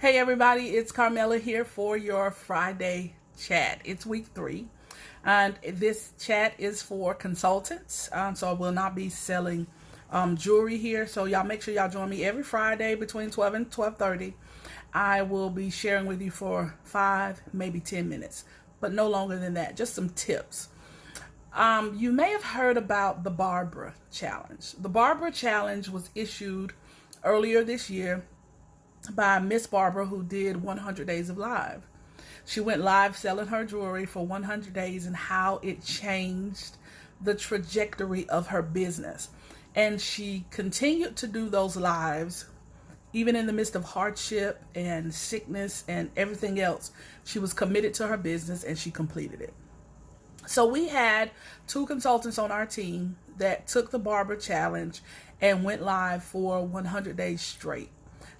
Hey everybody, it's Carmela here for your Friday chat. It's week 3, and this chat is for consultants. So I will not be selling jewelry here. So y'all make sure y'all join me every Friday between 12 and 12:30. I will be sharing with you for 5, maybe 10 minutes, but no longer than that. Just some tips. You may have heard about the Barbara Challenge. The Barbara Challenge was issued earlier this year by Miss Barbara, who did 100 Days of Live. She went live selling her jewelry for 100 days and how it changed the trajectory of her business. And she continued to do those lives even in the midst of hardship and sickness and everything else. She was committed to her business and she completed it. So we had 2 consultants on our team that took the Barbara Challenge and went live for 100 days straight.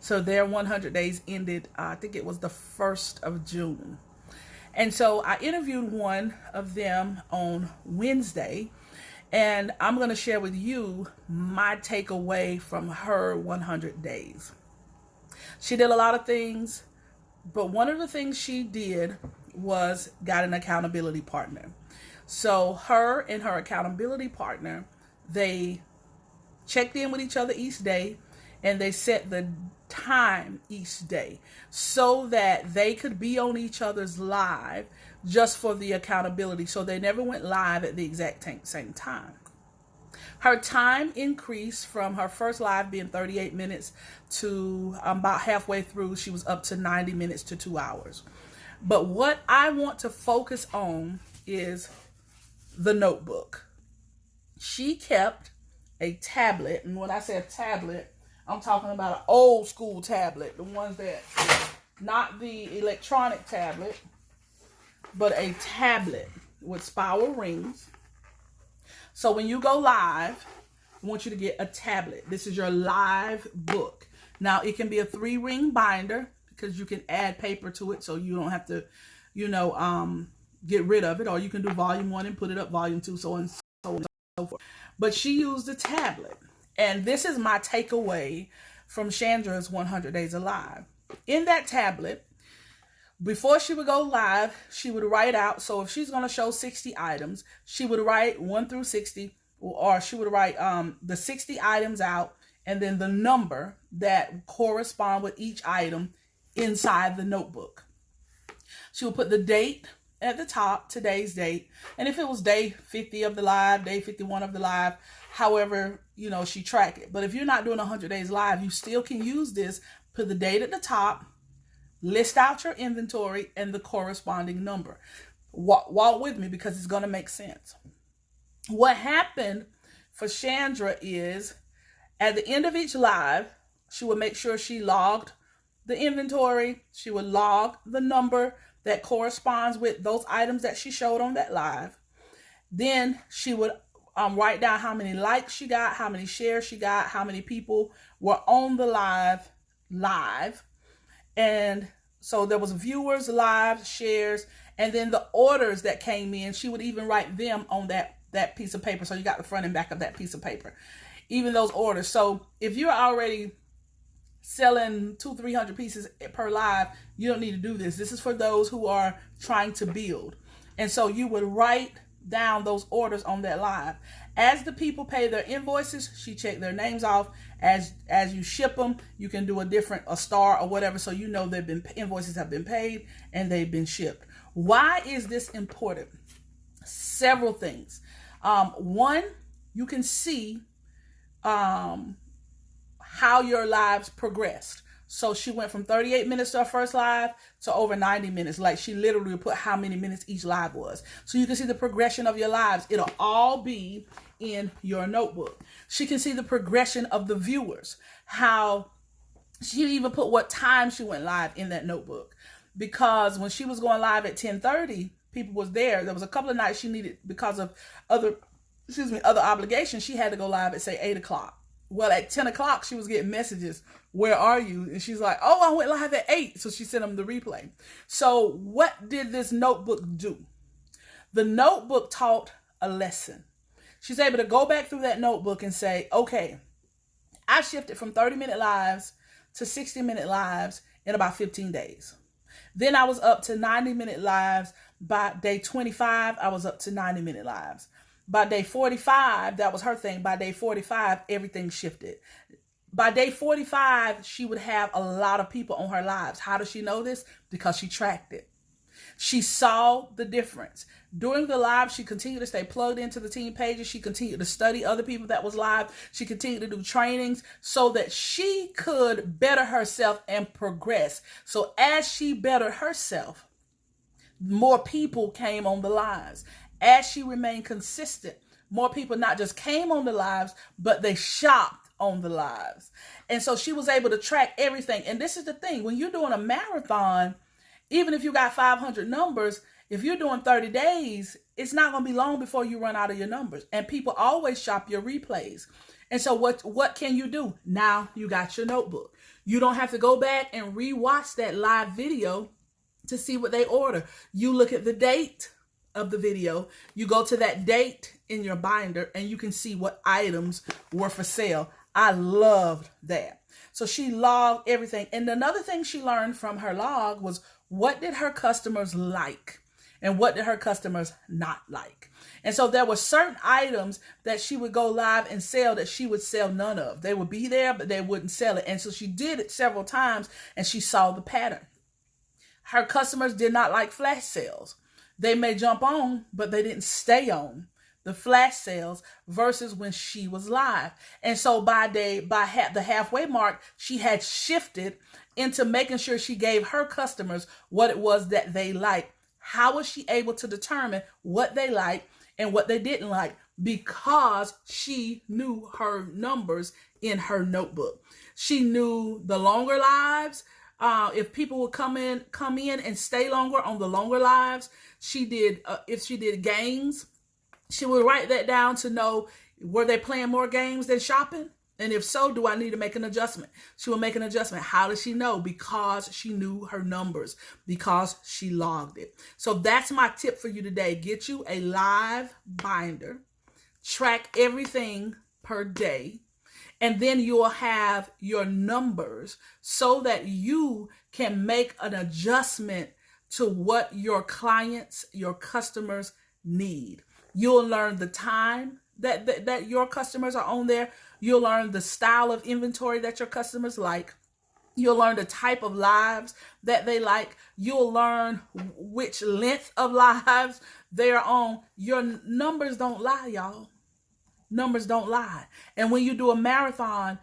So their 100 days ended, I think it was the 1st of June. And so I interviewed one of them on Wednesday, and I'm going to share with you my takeaway from her 100 days. She did a lot of things, but one of the things she did was got an accountability partner. So her and her accountability partner, they checked in with each other each day, and they set the time each day so that they could be on each other's live just for the accountability. So they never went live at the exact same time. Her time increased from her first live being 38 minutes to about halfway through, she was up to 90 minutes to 2 hours. But what I want to focus on is the notebook. She kept a tablet, and when I say a tablet, I'm talking about an old school tablet, the ones that, not the electronic tablet, but a tablet with spiral rings. So when you go live, I want you to get a tablet. This is your live book. Now it can be a 3-ring binder because you can add paper to it so you don't have to, get rid of it, or you can do volume 1 and put it up volume 2, so on and so forth. But she used a tablet. And this is my takeaway from Chandra's 100 Days Alive. In that tablet, before she would go live, she would write out. So if she's going to show 60 items, she would write 1 through 60, or she would write the 60 items out, and then the number that correspond with each item inside the notebook. She would put the date at the top, today's date. And if it was day 50 of the live, day 51 of the live, however, she tracked it. But if you're not doing 100 days live, you still can use this. Put the date at the top, list out your inventory and the corresponding number. Walk with me because it's going to make sense. What happened for Chandra is at the end of each live, she would make sure she logged the inventory. She would log the number that corresponds with those items that she showed on that live. Then she would write down how many likes she got, how many shares she got, how many people were on the live. And so there was viewers, live, shares, and then the orders that came in, she would even write them on that piece of paper. So you got the front and back of that piece of paper, even those orders. So if you're already selling 200-300 pieces per live, you don't need to do this. This is for those who are trying to build. And so you would write down those orders on that live. As the people pay their invoices, she checked their names off. As you ship them, you can do a star or whatever, so invoices have been paid and they've been shipped. Why is this important? Several things. One, you can see how your lives progressed. So she went from 38 minutes to her first live to over 90 minutes. Like, she literally put how many minutes each live was. So you can see the progression of your lives. It'll all be in your notebook. She can see the progression of the viewers. How she even put what time she went live in that notebook. Because when she was going live at 10:30, people was there. There was a couple of nights she needed, because of other obligations, she had to go live at, say, 8 o'clock. Well, at 10 o'clock, she was getting messages. Where are you? And she's like, oh, I went live at 8. So she sent them the replay. So what did this notebook do? The notebook taught a lesson. She's able to go back through that notebook and say, okay, I shifted from 30-minute lives to 60-minute lives in about 15 days. Then I was up to 90-minute lives. By day 25, I was up to 90-minute lives. By day 45, that was her thing. By day 45, everything shifted. By day 45, she would have a lot of people on her lives. How does she know this? Because she tracked it. She saw the difference. During the live, she continued to stay plugged into the team pages. She continued to study other people that was live. She continued to do trainings so that she could better herself and progress. So as she bettered herself, more people came on the lives. As she remained consistent, more people not just came on the lives, but they shopped on the lives. And so she was able to track everything. And this is the thing, when you're doing a marathon, even if you got 500 numbers, if you're doing 30 days, it's not going to be long before you run out of your numbers. And people always shop your replays. And so what can you do? Now you got your notebook. You don't have to go back and rewatch that live video to see what they order. You look at the date of the video. You go to that date in your binder and you can see what items were for sale. I loved that. So she logged everything. And another thing she learned from her log was, what did her customers like and what did her customers not like? And so there were certain items that she would go live and sell that she would sell none of. They would be there, but they wouldn't sell it. And so she did it several times and she saw the pattern. Her customers did not like flash sales. They may jump on, but they didn't stay on the flash sales versus when she was live. And so by the halfway mark, she had shifted into making sure she gave her customers what it was that they liked. How was she able to determine what they liked and what they didn't like? Because she knew her numbers in her notebook. She knew the longer lives. If people would come in and stay longer on the longer lives, she did. If she did games, she would write that down to know, were they playing more games than shopping? And if so, do I need to make an adjustment? She will make an adjustment. How does she know? Because she knew her numbers, because she logged it. So that's my tip for you today. Get you a live binder, track everything per day, and then you'll have your numbers so that you can make an adjustment to what your clients, your customers need. You'll learn the time that your customers are on there. You'll learn the style of inventory that your customers like. You'll learn the type of lives that they like. You'll learn which length of lives they're on. Your numbers don't lie, y'all. Numbers don't lie. And when you do a marathon,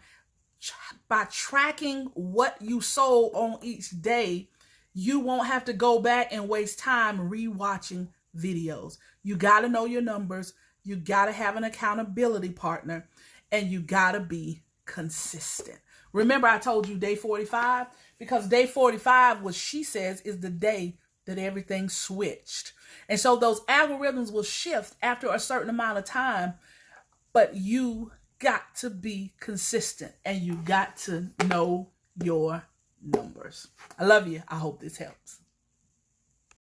by tracking what you sold on each day, you won't have to go back and waste time rewatching videos. You got to know your numbers. You got to have an accountability partner, and you got to be consistent. Remember, I told you day 45, because day 45, what she says, is the day that everything switched. And so those algorithms will shift after a certain amount of time, but you got to be consistent and you got to know your numbers. I love you. I hope this helps.